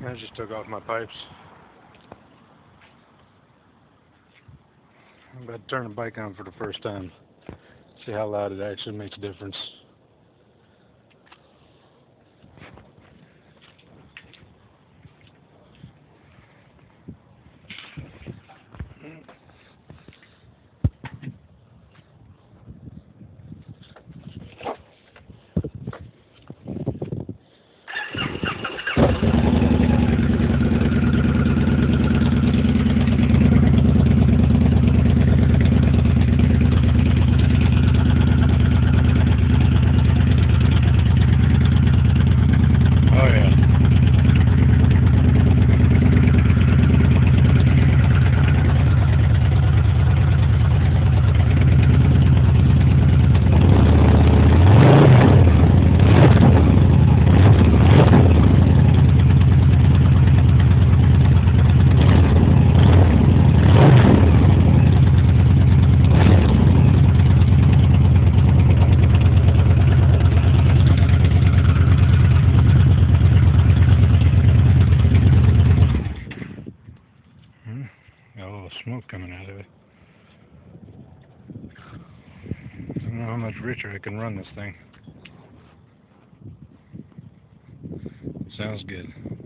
I just took off my pipes. I'm about to turn the bike on for the first time. See how loud it actually makes a difference. Oh yeah. Got a little smoke coming out of it. I don't know how much richer I can run this thing. Sounds good.